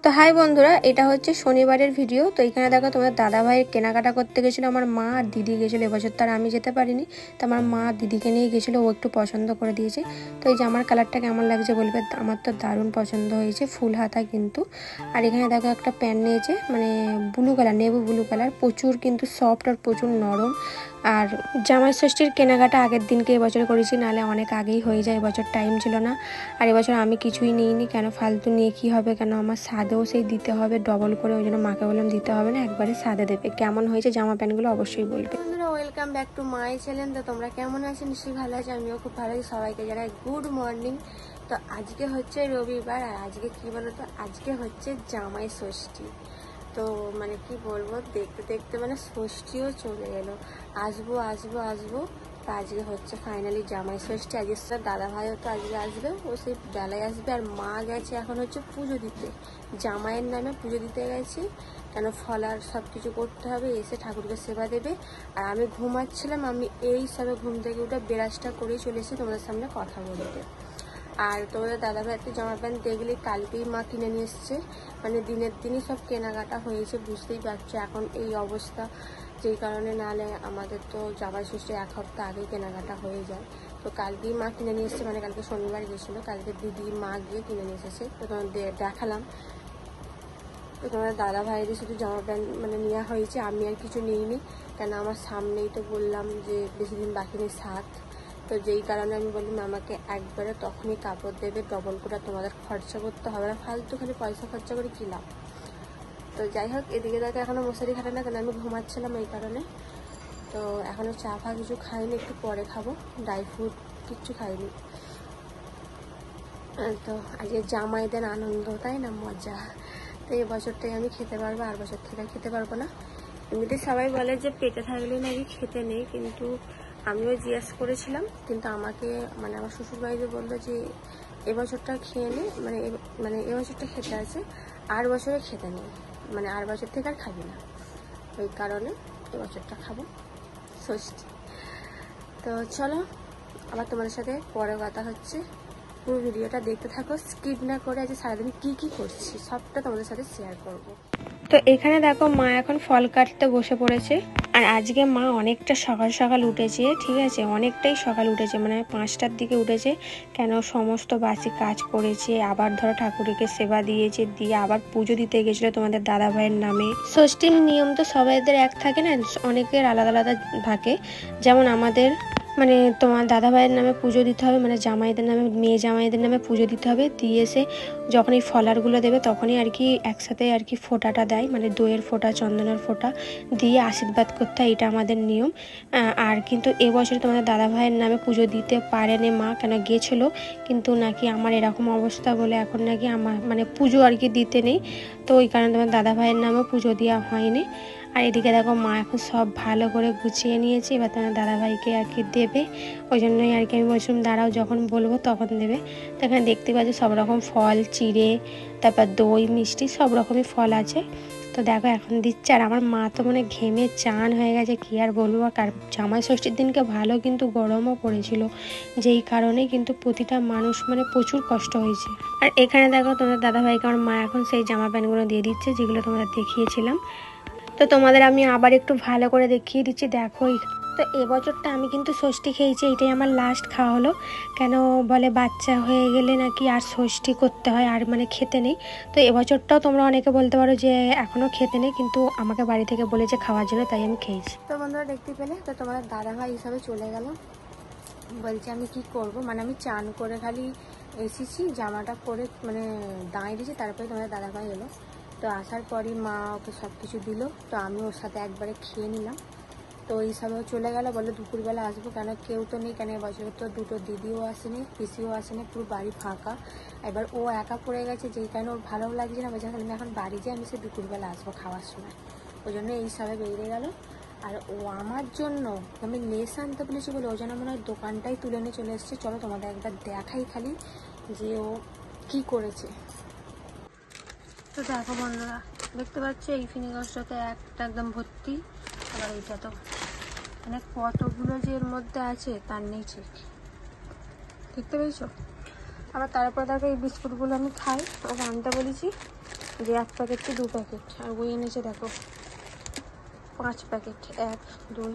তো হাই বন্ধুরা, এটা হচ্ছে শনিবারের ভিডিও। তো এখানে দেখো তোমাদের দাদা ভাইয়ের কেনাকাটা করতে গেছিলো আমার মা আর দিদি গেছিলো। এবছর তো আর আমি যেতে পারিনি, তো আমার মা দিদিকে নিয়ে গেছিলো, ও একটু পছন্দ করে দিয়েছে। তো এই জামার কালারটা কেমন লাগছে বলবে, আমার তো দারুণ পছন্দ হয়েছে, ফুল হাতা কিন্তু। আর এখানে দেখো একটা প্যান্ট নিয়েছে, মানে blue colour, navy blue colour, প্রচুর কিন্তু সফট আর প্রচুর নরম। আর জামাই ষষ্ঠীর কেনাকাটা আগের দিনকে এবছর করেছি, নাহলে অনেক আগেই হয়ে যায়, এবছর টাইম ছিল না। আর এবছর আমি কিছুই নিইনি, কেন ফালতু নিয়ে কী হবে, কেন আমার সাদেও সেই দিতে হবে ডবল করে, ওই জন্য মাকে বললাম দিতে হবে না, একবারে সাদে দেবে। কেমন হয়েছে জামা প্যান্টগুলো অবশ্যই বলবে। বন্ধুরা welcome back to my channel. তো তোমরা কেমন আছো? নিশ্চয়ই ভালো আছো, আমিও খুব ভালো আছি। সবাইকে জানাই গুড মর্নিং। তো আজকে হচ্ছে রবিবার, আর আজকে কি বলো তো, আজকে হচ্ছে জামাই ষষ্ঠী। তো মানে কি বলবো, দেখতে দেখতে মানে ষষ্ঠীও চলে এলো। আসবো আসবো আসবো, তো আজকে হচ্ছে ফাইনালি জামাই ষষ্ঠী। আজকে স্যার দাদা ভাইও তো আজকে আসবে, ও সেই বেলায় আসবে। আর মা গেছে এখন হচ্ছে পুজো দিতে, জামাইয়ের নামে পুজো দিতে গেছি, কেন ফলার সব কিছু করতে হবে, এসে ঠাকুরকে সেবা দেবে। আর আমি ঘুমাচ্ছিলাম, আমি এই সবে ঘুম থেকে উঠে ব্রাশটা করেই চলে এসেছি তোমাদের সামনে কথা বলতে। আর তোমাদের দাদাভাই একটা জামা প্যান্ট দেখলেই কালকেই মা কিনে নিয়ে এসছে, মানে দিনের দিনই সব কেনাকাটা হয়েছে, বুঝতেই পারছো এখন এই অবস্থা। যেই কারণে নাহলে আমাদের তো জামাই ষষ্ঠী এক সপ্তাহ আগেই কেনাকাটা হয়ে যায়। তো কালকেই মা কিনে নিয়ে এসছে, মানে কালকে শনিবার গেছিলো, কালকে দিদি মা গিয়ে কিনে নিয়ে এসেছে। তো তোমাদের দেখালাম। তো তোমাদের দাদা ভাইয়েরই শুধু জামা প্যান্ট মানে নেওয়া হয়েছে, আমি আর কিছু নিইনি, কেন আমার সামনেই তো বললাম যে বেশি দিন বাকি নেই, 7। তো যেই কারণে আমি বললাম আমাকে একবারে তখনই কাপড় দেবে, ডবল করে তোমাদের খরচা করতে হবে না, ফালতু খালি পয়সা খরচা করে কী লাভ। তো যাই হোক, এদিকে দেখো এখনও মশারি খাটে না, কেন আমি ঘুমাচ্ছিলাম এই কারণে। তো এখনও চা ফা কিছু খাইনি, একটু পরে খাবো, ড্রাই ফ্রুট কিচ্ছু খাইনি। তো আজকে জামাইদের আনন্দ, তাই না, মজা। তো এই বছরটাই আমি খেতে পারবো, আর বছর থেকে খেতে পারবো না। এমনিতে সবাই বলে যে পেটে থাকলে নাকি খেতে নেই, কিন্তু আমিও জিজ্ঞেস করেছিলাম, কিন্তু আমাকে মানে আমার শ্বশুরবাড়িতে বললো যে এবছরটা খেয়ে নে, মানে এবছরটা খেতে আছে, আর বছরে খেতে নেই, মানে আর বছর থেকে আর খাবি না। ওই কারণে এবছরটা খাবো ষষ্ঠী। তো চলো আবার তোমাদের সাথে পরে কথা হচ্ছে, পুরো ভিডিওটা দেখতে থাকো, স্কিপ না করে। আজ সারাদিন কি কি করছি সবটা তোমাদের সাথে শেয়ার করব। তো এখানে দেখো মা এখন ফল কাটতে বসে পড়েছে। আর আজকে মা অনেকটা সকাল সকাল উঠেছে, ঠিক আছে, অনেকটাই সকাল উঠেছে, মানে 5টার দিকে উঠেছে, কেন সমস্ত বাসি কাজ করেছে, আবার ধরো ঠাকুরকে সেবা দিয়েছে, দিয়ে আবার পুজো দিতে গেছিলো তোমাদের দাদা ভাইয়ের নামে। ষষ্ঠীর নিয়ম তো সবাইদের এক থাকে না, অনেকের আলাদা আলাদা থাকে। যেমন আমাদের মানে তোমার দাদা ভাইয়ের নামে পুজো দিতে হবে, মানে জামাইদের নামে, মেয়ে জামাইদের নামে পুজো দিতে হবে, দিয়ে এসে যখন এই ফলারগুলো দেবে তখনই আর কি একসাথে আর কি ফোঁটাটা দেয়, মানে দইয়ের ফোঁটা, চন্দনের ফোঁটা দিয়ে আশীর্বাদ করতে হয়, এটা আমাদের নিয়ম। আর কিন্তু এবছর তোমাদের দাদা ভাইয়ের নামে পুজো দিতে পারেনি মা, কেন গেছিলো, কিন্তু নাকি আমার এরকম অবস্থা বলে এখন নাকি আমার মানে পুজো আর কি দিতে নেই, তো ওই কারণে তোমার দাদা ভাইয়ের নামেও পুজো দেওয়া হয়নি। আর এদিকে দেখো মা এখন সব ভালো করে গুছিয়ে নিয়েছে, এবার তোমার দাদাভাইকে আর কি দেবে, ওই জন্যই আর কি আমি বলছিলাম দাঁড়াও, যখন বলবো তখন দেবে। তো এখানে দেখতে পাচ্ছি সব রকম ফল, চিড়ে, তারপর দই, মিষ্টি, সব রকমই ফল আছে। তো দেখো এখন দিচ্ছে, আর আমার মা তো মানে ঘেমে চান হয়ে গেছে, কী আর বলবো। আর জামাই ষষ্ঠীর দিনকে ভালো কিন্তু গরমও পড়েছিল, যেই কারণে কিন্তু প্রতিটা মানুষ মানে প্রচুর কষ্ট হয়েছে। আর এখানে দেখো তোমাদের দাদাভাইকে আমার মা এখন সেই জামা প্যান্টগুলো দিয়ে দিচ্ছে, যেগুলো তোমরা দেখিয়েছিলাম। তো তোমাদের আমি আবার একটু ভালো করে দেখিয়ে দিচ্ছি, দেখো। তো এবছরটা আমি কিন্তু ষষ্ঠী খেয়েছি, এটাই আমার লাস্ট খাওয়া হলো, কেন বলে বাচ্চা হয়ে গেলে নাকি আর ষষ্ঠী করতে হয়, আর মানে খেতে নেই। তো এবছরটাও তোমরা অনেকে বলতে পারো যে এখনও খেতে নেই, কিন্তু আমাকে বাড়ি থেকে বলেছে খাওয়ার জন্য, তাই আমি খেয়েছি। তো বন্ধুরা দেখতে পেলে, তো তোমাদের দাদাভাই হিসাবে চলে গেল, বলছে আমি কি করব, মানে আমি চান করে খালি এসেছি, জামাটা পরে মানে দাঁড়িয়ে দিয়েছি, তারপরে তোমাদের দাদাভাই এলো। তো আসার পরই মা ওকে সব কিছু দিল, তো আমি ওর সাথে একবারে খেয়ে নিলাম। তো ওই সবও চলে গেল, বললো দুপুরবেলা আসবো, কেন কেউ তো নেই, কেন এবছর তো দুটো দিদিও আসেনি, পিসিও আসেনি, পুরো বাড়ি ফাঁকা। এবার ও একা পড়ে গেছে, যেই কারণে ওর ভালো লাগছে না, বলছে আমি এখন বাড়ি যাই, আমি সে দুপুরবেলা আসবো খাওয়ার সময়, ওই জন্য এই সবে বেরিয়ে গেল। আর ও আমার জন্য আমি লেস আনতে বলেছি বলে ও যেন মনে হয় দোকানটাই তুলে নিয়ে চলে এসেছে। চলো তোমাদের একবার দেখাই খালি যে ও কি করেছে। তো দেখো বন্ধুরা, দেখতে পাচ্ছ এই ফিনিগসটাতে একটা একদম ভর্তি, আবার এইটা তো মানে কতগুলো যে এর মধ্যে আছে তার নেই ঠিক, দেখতে পেয়েছো। আবার তারপরে দেখো এই বিস্কুটগুলো আমি খাই, ওকে আনতে বলেছি, যে 1 প্যাকেটটি 2 প্যাকেট, আর ওই এনেছে দেখো 5 প্যাকেট, 1 2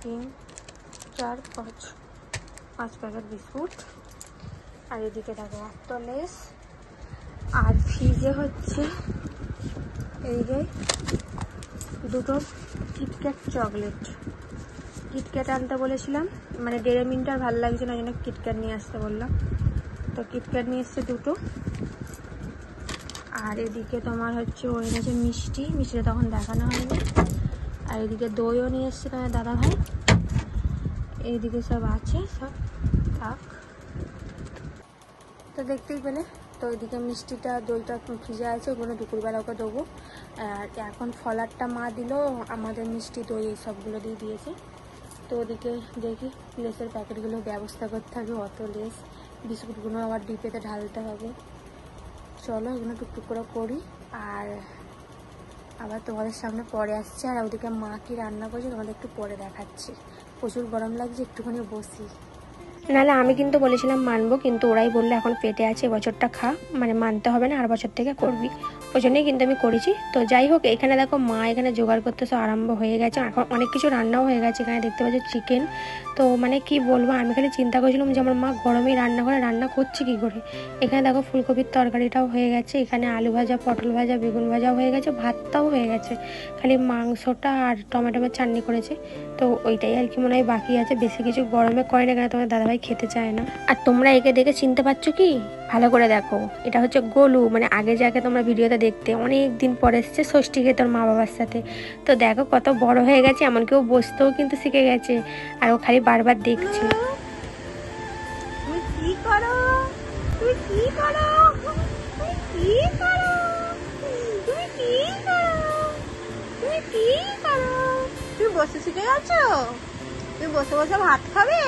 3 4 5 প্যাকেট বিস্কুট। আর এদিকে দেখো একটা লেস, আর ফ্রিজে হচ্ছে এই যে 2টো কিটক্যাট চকলেট। কিটক্যাট আনতে বলেছিলাম, মানে ডেড়ে মিনিট আর ভালো লাগছে না, ওই জন্য কিটক্যাট নিয়ে আসতে বললাম। তো কিটক্যাট নিয়ে এসছে 2টো। আর এদিকে তোমার হচ্ছে ওই এনেছে মিষ্টিটা তখন দেখানো হয়নি। আর এদিকে দইও নিয়ে এসছে তোমার দাদা ভাই। এইদিকে সব আছে, সব থাক। তো দেখতেই পেলে, তো ওইদিকে মিষ্টিটা দইটা ফ্রিজে আছে, ওগুলো দুপুরবেলা ওকে দেবো। আর এখন ফলারটা মা দিল, আমাদের মিষ্টি দই এই সবগুলো দিয়ে দিয়েছে। তো ওদিকে দেখি লেসের প্যাকেটগুলো ব্যবস্থা করতে হবে, অত লেস, বিস্কুটগুলো আবার ডিপেতে ঢালতে হবে। চলো এগুলো টুকটুক করে করি, আর আবার তোমাদের সামনে পরে আসছে। আর ওদিকে মা কি রান্না করছে তোমাদের একটু পরে দেখাচ্ছি। প্রচুর গরম লাগছে, একটুখানি বসি। নাহলে আমি কিন্তু বলেছিলাম মানবো, কিন্তু ওরাই বললো এখন পেটে আছে, বছরটা খা, মানে মানতে হবে না, আর বছর থেকে করবি। ওই জন্যই কিন্তু আমি করেছি। তো যাই হোক, এখানে দেখো মা এখানে জোগাড় করতে সব আরম্ভ হয়ে গেছে। এখন অনেক কিছু রান্নাও হয়ে গেছে, এখানে দেখতে পাচ্ছ চিকেন। তো মানে কি বলবো, আমি খালি চিন্তা করছিলাম যে আমার মা গরমেই রান্না করে, রান্না করছে কী করে। এখানে দেখো ফুলকপির তরকারিটাও হয়ে গেছে, এখানে আলু ভাজা, পটল ভাজা, বেগুন ভাজাও হয়ে গেছে, ভাতটাও হয়ে গেছে, খালি মাংসটা আর টমেটোমের চাটনি করেছে। তো ওইটাই আর কি মনে হয় বাকি আছে, বেশি কিছু গরমে করে না, কেন তোমার দাদাভাই খেতে চায় না। আর তোমরা একে দেখে চিনতে পারছো কি? ভালো করে দেখো, এটা হচ্ছে গোলু, মানে আগে যাকে তোমরা ভিডিওতে দেখতে, অনেক দিন পরে এসছে ষষ্ঠী খেয়ে তোর মা বাবার সাথে। তো দেখো কত বড় হয়ে গেছে, এমনকি ও বসতেও কিন্তু শিখে গেছে, আর ও খালি বারবার দেখছে। তুমি কি করো, তুমি কি করো, তুমি কি করো, তুমি কি করো, তুমি কি করো, তুমি বসে শিখে গেছো, তুমি বসে বসে ভাত খাবে।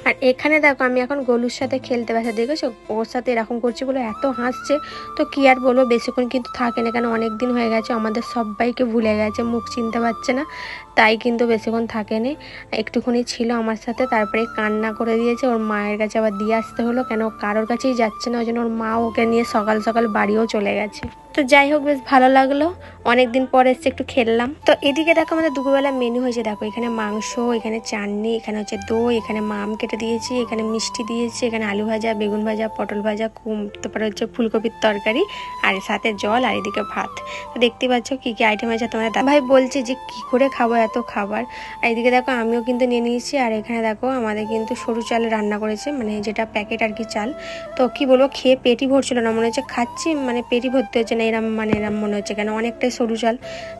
আর এখানে দেখো আমি এখন গোলুর সাথে খেলতে বসে, দেখেছো ওর সাথে এরকম করছে বলে এত হাসছে। তো কি আর বলবো, বেশিক্ষণ কিন্তু থাকে না, কেন অনেক দিন হয়ে গেছে, আমাদের সবাইকে ভুলে গেছে, মুখ চিনতে পারছে না, তাই কিন্তু বেশিক্ষণ থাকেনি। একটুখানি ছিল আমার সাথে, তারপরে কান্না করে দিয়েছে, ওর মায়ের কাছে আবার দিয়ে আসতে হলো, কেন কারোর কাছেই যাচ্ছে না, ওই জন্য ওর মা ওকে নিয়ে সকাল সকাল বাড়িও চলে গেছে। তো যাই হোক, বেশ ভালো লাগলো, অনেকদিন পরে এসে একটু খেললাম। তো এদিকে দেখো আমাদের দুপুরবেলা মেনু হয়েছে, দেখো এখানে মাংস, এখানে চাটনি, এখানে হচ্ছে দই, এখানে মাম কেটে দিয়েছি, এখানে মিষ্টি দিয়েছি, এখানে আলু ভাজা, বেগুন ভাজা, পটল ভাজা, তারপরে হচ্ছে ফুলকপির তরকারি, আর সাথে জল, আর এদিকে ভাত। তো দেখতে পাচ্ছ কি কি আইটেম আছে। তোমাদের দাদা ভাই বলছে যে কি করে খাবো এত খাবার। আর এদিকে দেখো আমিও কিন্তু নিয়ে নিয়েছি। আর এখানে দেখো আমাদের কিন্তু সরু চাল রান্না করেছে, মানে যেটা প্যাকেট আর কি চাল। তো কি বলবো, খেয়ে পেটই ভরছিল না, মনে হচ্ছে খাচ্ছি মানে পেটই ভর্তি হচ্ছে না, এরম মনে হচ্ছে, কেন অনেকটাই সরু চাল।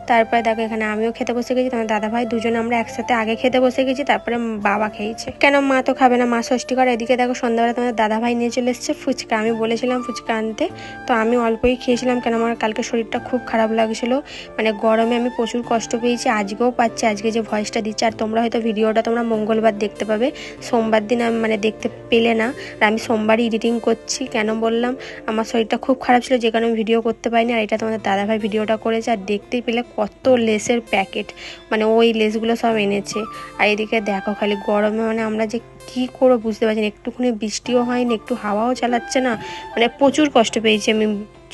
তারপরে দেখো এখানে আমিও খেতে বসে গেছি, তোমার দাদা ভাই দুজনে আমরা একসাথে আগে খেতে বসে গেছি, তারপরে বাবা খেয়েছে, কেন মা তো খাবে না, মা ষষ্ঠী করে। এদিকে দেখো সন্ধ্যাবেলা তোমাদের দাদা ভাই নিয়ে চলে এসেছে ফুচকা, আমি বলেছিলাম ফুচকা আনতে, তো আমি অল্পই খেয়েছিলাম, কেন আমার কালকে শরীরটা খুব খারাপ লাগছিল, মানে গরমে আমি প্রচুর কষ্ট পেয়েছি, আজকেও পাচ্ছি, আজকে যে ভয়েসটা দিচ্ছে। আর তোমরা হয়তো ভিডিওটা তোমরা মঙ্গলবার দেখতে পাবে, সোমবার দিন আমি মানে দেখতে পেলে না, আর আমি সোমবারই এডিটিং করছি, কেন বললাম আমার শরীরটা খুব খারাপ ছিল, যে কারণে আমি ভিডিও করতে পারিনি। আর এটা তোমাদের দাদাভাই ভিডিওটা করেছে, আর দেখতেই পেলে কত লেসের প্যাকেট, মানে ওই লেসগুলো সব এনেছে। আর এদিকে দেখো খালি গরমে মানে আমরা যে কি করে বুঝতে পারছি না, একটুখানি বৃষ্টিও হয়নি, একটু হাওয়াও চালাচ্ছে না, মানে প্রচুর কষ্ট পেয়েছি আমি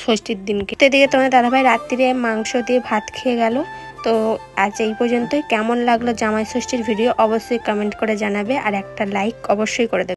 ষষ্ঠীর দিনকে। তো এদিকে তোমাদের দাদাভাই রাত্রিরে মাংস দিয়ে ভাত খেয়ে গেল। তো আজ এই পর্যন্তই। কেমন লাগলো জামাই ষষ্ঠীর ভিডিও অবশ্যই কমেন্ট করে জানাবে, আর একটা লাইক অবশ্যই করে দেবে।